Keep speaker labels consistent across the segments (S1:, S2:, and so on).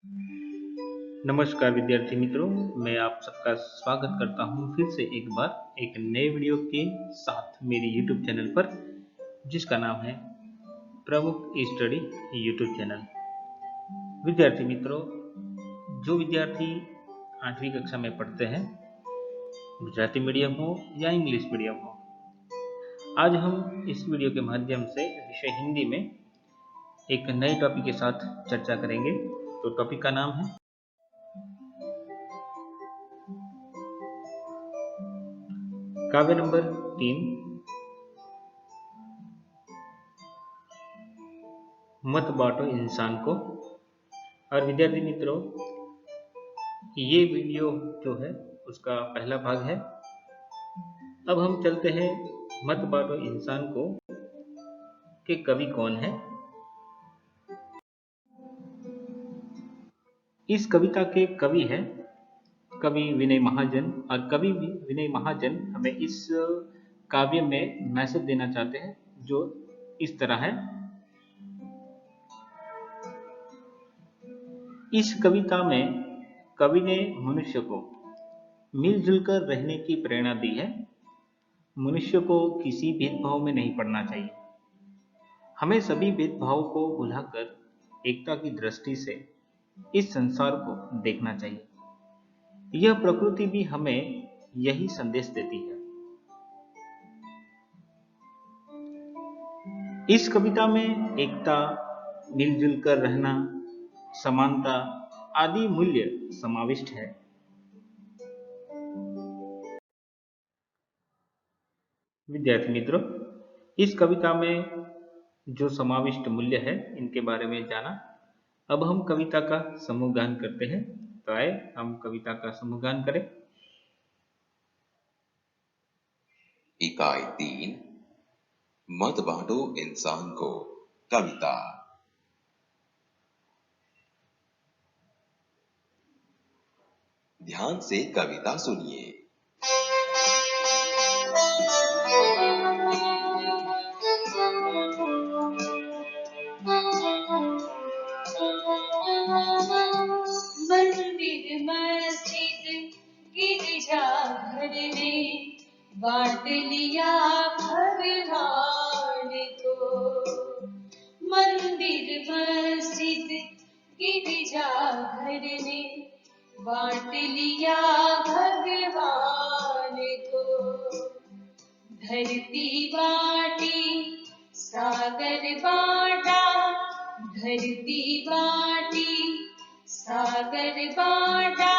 S1: नमस्कार विद्यार्थी मित्रों, मैं आप सबका स्वागत करता हूं फिर से एक बार एक नए वीडियो के साथ मेरी YouTube चैनल पर, जिसका नाम है प्रमुख स्टडी YouTube चैनल। विद्यार्थी मित्रों, जो विद्यार्थी 8वीं कक्षा में पढ़ते हैं, गुजराती मीडियम हो या इंग्लिश मीडियम हो, आज हम इस वीडियो के माध्यम से विषय हिंदी में एक नए टॉपिक के साथ चर्चा करेंगे। तो टॉपिक का नाम है काव्य नंबर 3, मत बांटो इंसान को। और विद्यार्थी मित्रों, ये वीडियो जो है उसका पहला भाग है। अब हम चलते हैं मत बांटो इंसान को के कवि कौन है। इस कविता के कवि है कवि विनय महाजन, और कवि विनय महाजन हमें इस काव्य में मैसेज देना चाहते हैं, जो इस तरह है। इस कविता में कवि ने मनुष्य को मिलजुल कर रहने की प्रेरणा दी है। मनुष्य को किसी भेदभाव में नहीं पड़ना चाहिए। हमें सभी भेदभाव को भुलाकर एकता की दृष्टि से इस संसार को देखना चाहिए। यह प्रकृति भी हमें यही संदेश देती है। इस कविता में एकता, मिलजुल कर रहना, समानता आदि मूल्य समाविष्ट है। विद्यार्थी मित्रों, इस कविता में जो समाविष्ट मूल्य है, इनके बारे में जाना। अब हम कविता का समूह गान करते हैं। तो आए हम कविता का समूह गान करें।
S2: इकाई 3, मत बांटो इंसान को। कविता। ध्यान से कविता सुनिए।
S3: मंदिर मस्जिद गिरजा घर ने बांट लिया भगवान को। मंदिर मस्जिद गिरजा घर ने बांट लिया भगवान को। धरती बाटी सागर बाटा, धरती बाटी सागर बाटा,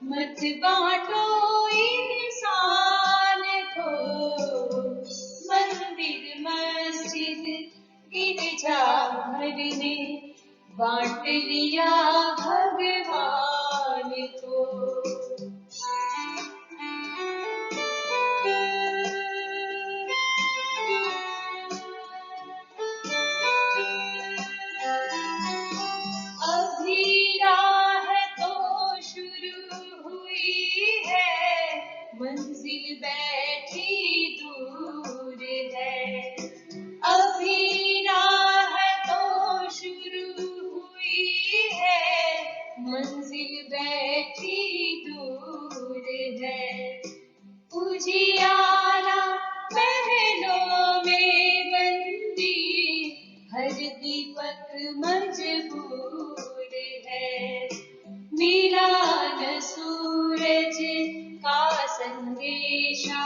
S3: मत बांटो इंसान को। मंदिर मस्जिद गिरजा घर ने बांट लिया भगवान को। अभी राह तो शुरू हुई है, मंजिल बैठी दूर है। अभी राह तो शुरू हुई है, मंजिल बैठी दूर है। उजियारा महलों में बंदी, हर दीपक मजबूर है। मिला न सूरज का संदेशा,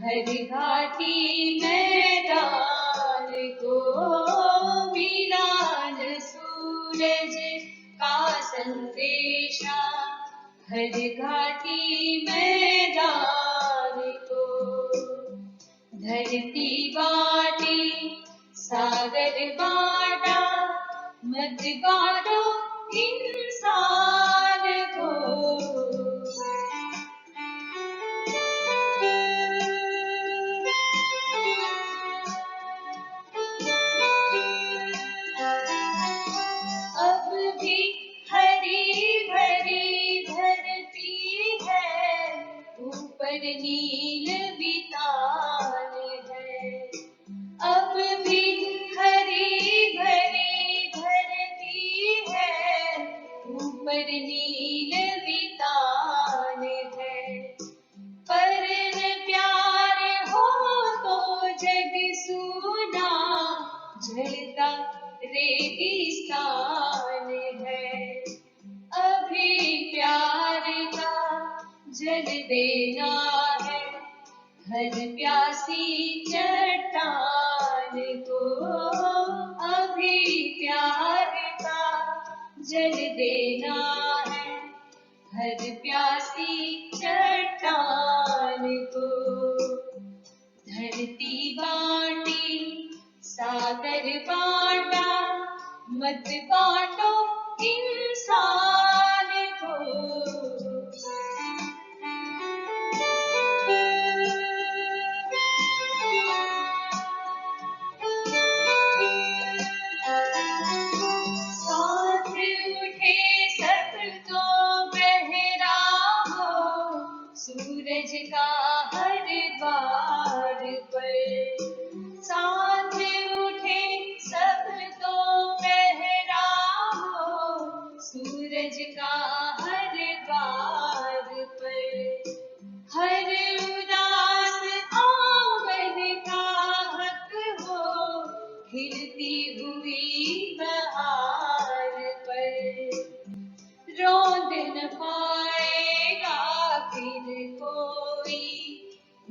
S3: हर घाटी मैदान को। मिला न सूरज का संदेशा, हर घाटी मैदान को। धरती बाटी सागर बाटा, मत बांटो इंसान को। अब भी हरी भरी धरती है, ऊपर नील बितान है। अब भी हरी भरी धरती है, जलता रेगिस्तान है। अभी प्यार का जल देना है हर प्यासी चट्टान को। अभी प्यार का जल देना है हर प्यासी चट्टान को। धरती बाटी सागर बाटा मत बांटो इंसान को। साथ उठे सब तो बहराओ सूरज का हर बार पर। साथ उठे सब तो बहराओ सूरज का हर बार पर। हर उदास आंगन का हक हो खिलती हुई बहार पर। रोंद न पाएगा फिर कोई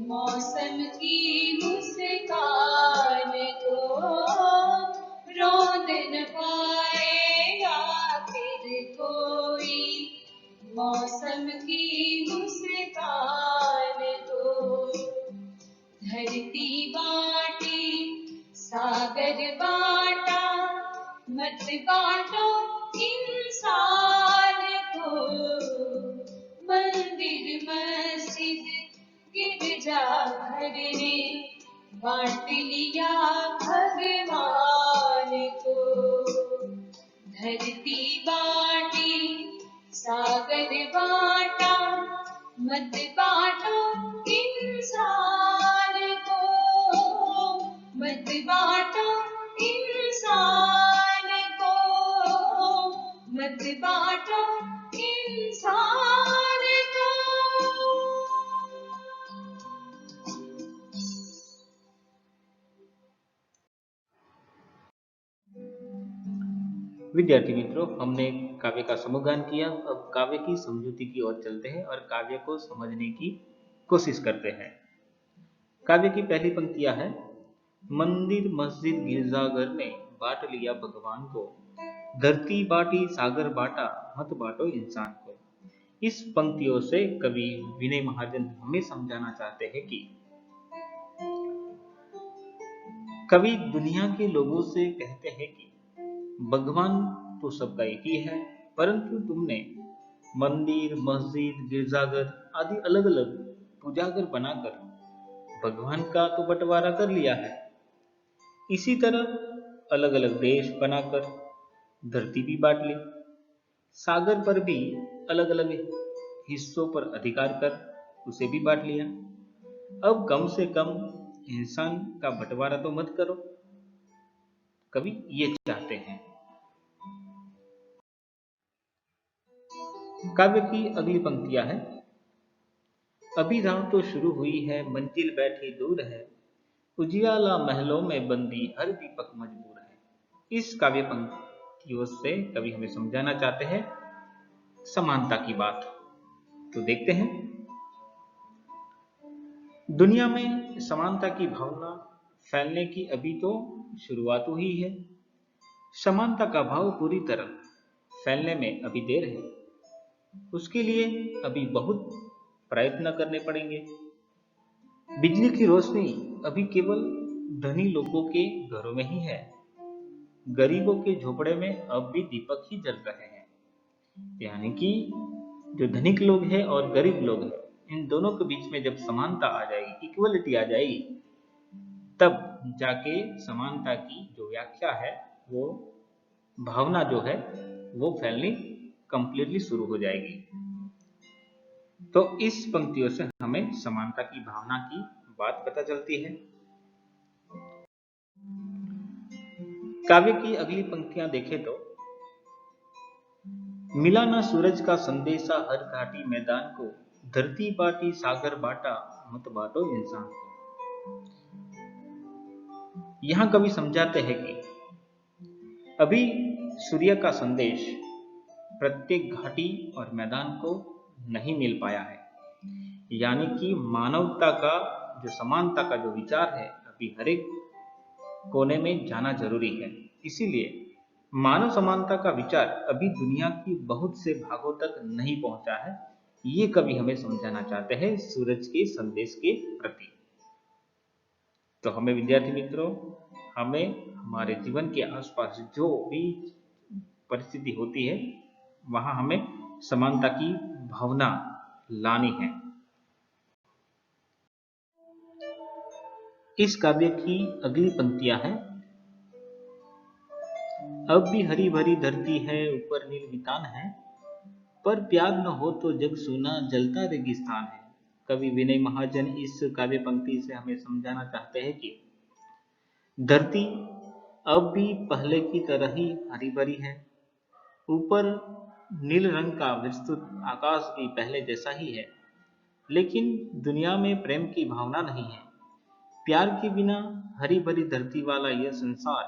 S3: मौसम की मुस्कान को। रोंद न पाएगा फिर कोई मौसम की मुस्कान को। धरती बाटी सागर बाटा मत बांटो इंसान को। मंदिर मस्जिद गिरजाघर ने बांट लिया भगवान को। धरती बाटी सागर बाटा मत बांटो इंसान को। मत बांटो इंसान को। मत बांटो इंसान को।
S1: विद्यार्थी मित्रों, हमने काव्य का समूहगान किया। अब काव्य की समझूती की ओर चलते हैं और काव्य को समझने की कोशिश करते हैं। काव्य की पहली पंक्तियां हैं, मंदिर मस्जिद गिरजाघर ने बांट लिया भगवान को। धरती बाटी सागर बाटा मत बांटो इंसान को। इस पंक्तियों से कवि विनय महाजन हमें समझाना चाहते हैं कि कवि दुनिया के लोगों से कहते हैं कि भगवान तो सबका एक ही है, परंतु तुमने मंदिर मस्जिद गिरजाघर आदि अलग अलग पूजाघर बनाकर भगवान का तो बंटवारा कर लिया है। इसी तरह अलग अलग देश बनाकर धरती भी बांट ली, सागर पर भी अलग अलग हिस्सों पर अधिकार कर उसे भी बांट लिया। अब कम से कम इंसान का बंटवारा तो मत करो, कवि ये चाहते हैं। काव्य की अगली पंक्तियां हैं, अभी राह तो शुरू हुई है मंजिल बैठी दूर है। उजियाला महलों में बंदी हर दीपक मजबूर है। इस काव्य पंक्तियों से कवि हमें समझाना चाहते हैं समानता की बात। तो देखते हैं, दुनिया में समानता की भावना फैलने की अभी तो शुरुआत हुई है। समानता का भाव पूरी तरह फैलने में अभी देर है। उसके लिए अभी बहुत प्रयत्न करने पड़ेंगे। बिजली की रोशनी अभी केवल धनी लोगों के घरों में ही है। गरीबों के झोपड़े में अब भी दीपक ही जल रहे हैं। यानी कि जो धनिक लोग हैं और गरीब लोग हैं, इन दोनों के बीच में जब समानता आ जाएगी, इक्वलिटी आ जाएगी, तब जाके समानता की जो व्याख्या है, वो भावना जो है वो फैलनी कंप्लीटली शुरू हो जाएगी। तो इस पंक्तियों से हमें समानता की भावना की बात पता चलती है। काव्य की अगली पंक्तियां देखें तो, मिला ना सूरज का संदेशा हर घाटी मैदान को। धरती बाटी सागर बाटा मत बांटो इंसान को। यहाँ कवि समझाते हैं कि अभी सूर्य का संदेश प्रत्येक घाटी और मैदान को नहीं मिल पाया है, यानी कि मानवता का जो समानता का जो विचार है अभी हर एक कोने में जाना जरूरी है। इसीलिए मानव समानता का विचार अभी दुनिया की बहुत से भागों तक नहीं पहुंचा है, ये कवि हमें समझाना चाहते हैं सूरज के संदेश के प्रति। तो हमें विद्यार्थी मित्रों, हमें हमारे जीवन के आसपास जो भी परिस्थिति होती है वहां हमें समानता की भावना लानी है। इस काव्य की अगली पंक्तियां हैं। अब भी हरी भरी धरती है, ऊपर नील वितान है, पर प्यार न हो तो जग सूना जलता रेगिस्तान है। कवि विनय महाजन इस काव्य पंक्ति से हमें समझाना चाहते हैं कि धरती अब भी पहले की तरह ही हरी भरी है, ऊपर नील रंग का विस्तृत आकाश भी पहले जैसा ही है, लेकिन दुनिया में प्रेम की भावना नहीं है। प्यार के बिना हरी भरी धरती वाला यह संसार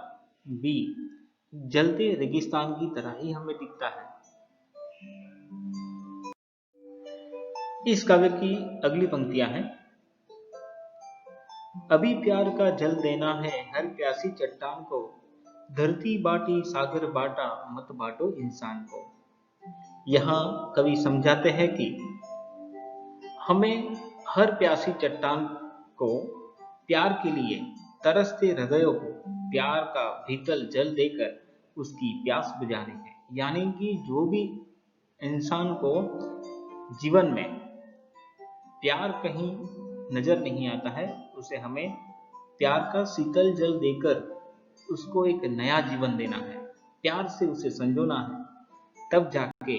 S1: भी जलते रेगिस्तान की तरह ही हमें दिखता है। इस काव्य की अगली पंक्तियां हैं। अभी प्यार का जल देना है हर प्यासी चट्टान को, धरती बाटी सागर बाटा मत बांटो इंसान को। यहाँ कवि समझाते हैं कि हमें हर प्यासी चट्टान को प्यार के लिए तरसते हृदयों को प्यार का भीतल जल देकर उसकी प्यास बुझानी है। यानी कि जो भी इंसान को जीवन में प्यार कहीं नजर नहीं आता है, उसे हमें प्यार का शीतल जल देकर उसको एक नया जीवन देना है, प्यार से उसे संजोना है, तब जाके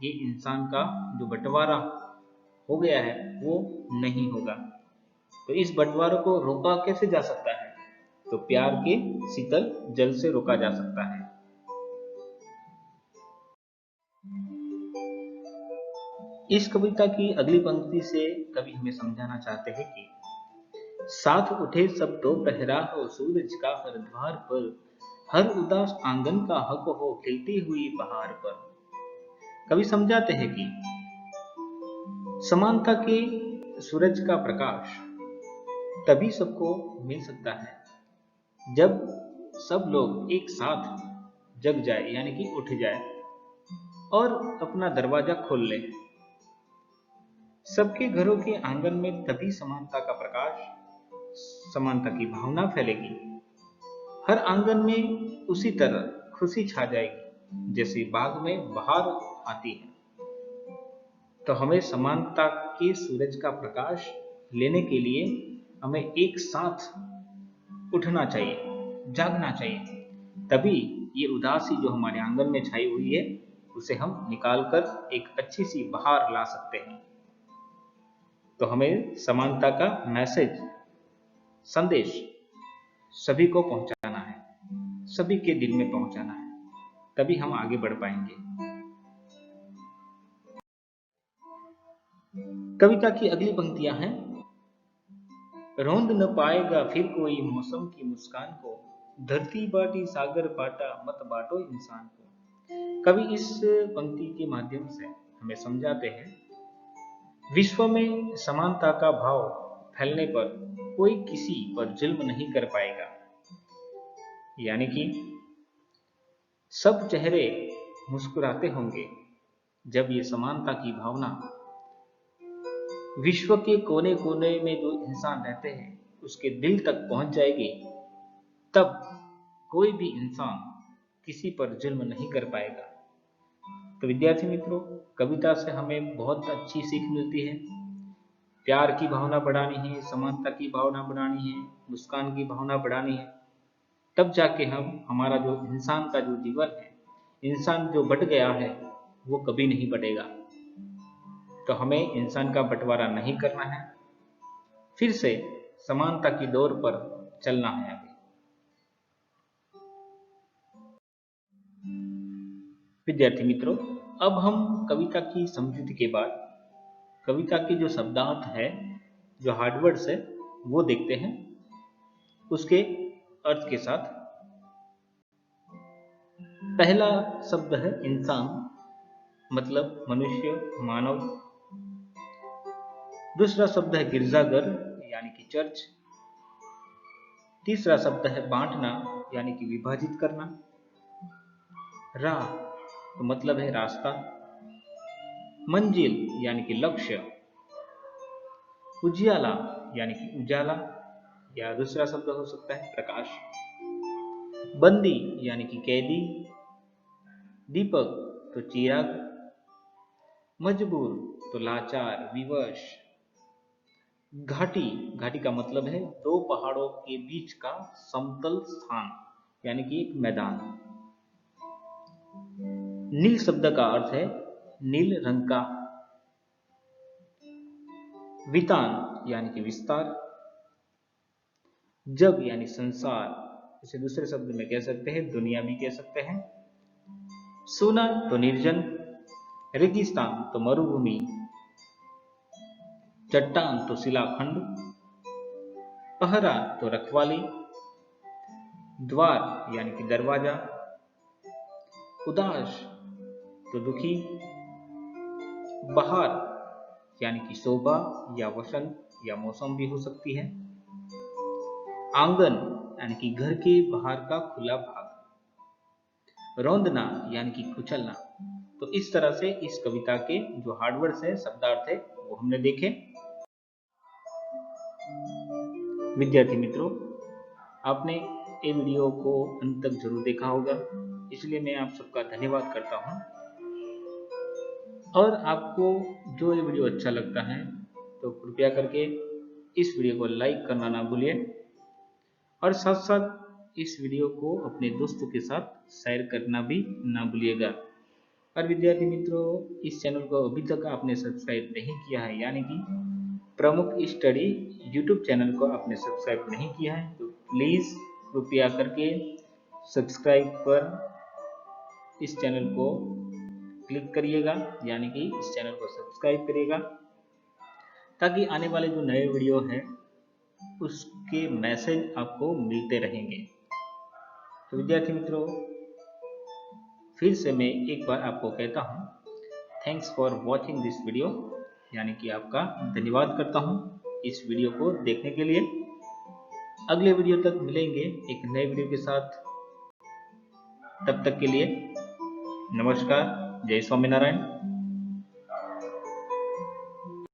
S1: ये इंसान का जो बंटवारा हो गया है वो नहीं होगा। तो इस बंटवारे को रोका कैसे जा सकता है? तो प्यार के शीतल जल से रोका जा सकता है। इस कविता की अगली पंक्ति से कवि हमें समझाना चाहते हैं कि साथ उठे सब तो पहरा हो सूरज का हर द्वार पर, हर उदास आंगन का हक हो खिलती हुई बहार पर। कवि समझाते हैं कि समानता के सूरज का प्रकाश तभी सबको मिल सकता है जब सब लोग एक साथ जग जाए, यानी कि उठ जाए और अपना दरवाजा खोल ले। सबके घरों के आंगन में तभी समानता का प्रकाश, समानता की भावना फैलेगी। हर आंगन में उसी तरह खुशी छा जाएगी जैसे बाग में बहार आती है। तो हमें समानता के सूरज का प्रकाश लेने के लिए हमें एक साथ उठना चाहिए, जागना चाहिए, तभी ये उदासी जो हमारे आंगन में छाई हुई है उसे हम निकालकर एक अच्छी सी बहार ला सकते हैं। तो हमें समानता का मैसेज, संदेश सभी को पहुंचाना है, सभी के दिल में पहुंचाना है, तभी हम आगे बढ़ पाएंगे। कविता की अगली पंक्तियां हैं। रौंद न पाएगा फिर कोई मौसम की मुस्कान को, धरती बाटी सागर बाटा मत बांटो इंसान को। कवि इस पंक्ति के माध्यम से हमें समझाते हैं विश्व में समानता का भाव फैलने पर कोई किसी पर जुल्म नहीं कर पाएगा। यानी कि सब चेहरे मुस्कुराते होंगे जब ये समानता की भावना विश्व के कोने कोने में जो इंसान रहते हैं उसके दिल तक पहुंच जाएगी, तब कोई भी इंसान किसी पर जुल्म नहीं कर पाएगा। तो विद्यार्थी मित्रों, कविता से हमें बहुत अच्छी सीख मिलती है। प्यार की भावना बढ़ानी है, समानता की भावना बढ़ानी है, मुस्कान की भावना बढ़ानी है, तब जाके हम हमारा जो इंसान का जो जीवन है, इंसान जो बट गया है वो कभी नहीं बटेगा। तो हमें इंसान का बंटवारा नहीं करना है, फिर से समानता की दौर पर चलना है आगे। विद्यार्थी मित्रों, अब हम कविता की समझूती के बाद कविता के जो शब्दार्थ है, जो हार्डवर्ड्स है, वो देखते हैं। उसके अर्थ के साथ। पहला शब्द है इंसान, मतलब मनुष्य, मानव। दूसरा शब्द है गिरजाघर यानी कि चर्च। तीसरा शब्द है बांटना यानी कि विभाजित करना। राह तो मतलब है रास्ता। मंजिल यानी कि लक्ष्य। उजियाला यानी कि उजाला, या दूसरा शब्द हो सकता है प्रकाश। बंदी यानी कि कैदी। दीपक तो चिराग। मजबूर तो लाचार, विवश। घाटी, घाटी का मतलब है दो पहाड़ों के बीच का समतल स्थान यानी कि एक मैदान। नील शब्द का अर्थ है नील रंग का। वितान यानी कि विस्तार। जग यानी संसार, इसे दूसरे शब्द में कह सकते हैं दुनिया भी कह सकते हैं। सूना तो निर्जन। रेगिस्तान तो मरुभूमि। चट्टान तो शिलाखंड। पहरा तो रखवाली। द्वार यानी कि दरवाजा। उदास तो दुखी। बहार यानी कि शोभा या वसंत या मौसम भी हो सकती है। आंगन यानी कि घर के बाहर का खुला भाग। रौंदना यानी कि कुचलना। तो इस तरह से इस कविता के जो हार्डवर्ड्स है, शब्दार्थ है, वो हमने देखे। विद्यार्थी मित्रों, आपने ये वीडियो को अंत तक जरूर देखा होगा, इसलिए मैं आप सबका धन्यवाद करता हूं। और आपको जो ये वीडियो अच्छा लगता है तो कृपया करके इस वीडियो को लाइक करना ना भूलिए, और साथ साथ इस वीडियो को अपने दोस्तों के साथ शेयर करना भी ना भूलिएगा। और विद्यार्थी मित्रों, इस चैनल को अभी तक आपने सब्सक्राइब नहीं किया है, यानी कि प्रमुख स्टडी यूट्यूब चैनल को आपने सब्सक्राइब नहीं किया है, तो प्लीज़ कृपया करके सब्सक्राइब पर इस चैनल को क्लिक करिएगा, यानी कि इस चैनल को सब्सक्राइब करिएगा, ताकि आने वाले जो नए वीडियो हैं उसके मैसेज आपको मिलते रहेंगे। तो विद्यार्थी मित्रों, फिर से मैं एक बार आपको कहता हूँ thanks for watching this video, यानी कि आपका धन्यवाद करता हूँ इस वीडियो को देखने के लिए। अगले वीडियो तक मिलेंगे एक नए वीडियो के साथ। तब तक के लिए नमस्कार, जय स्वामीनारायण।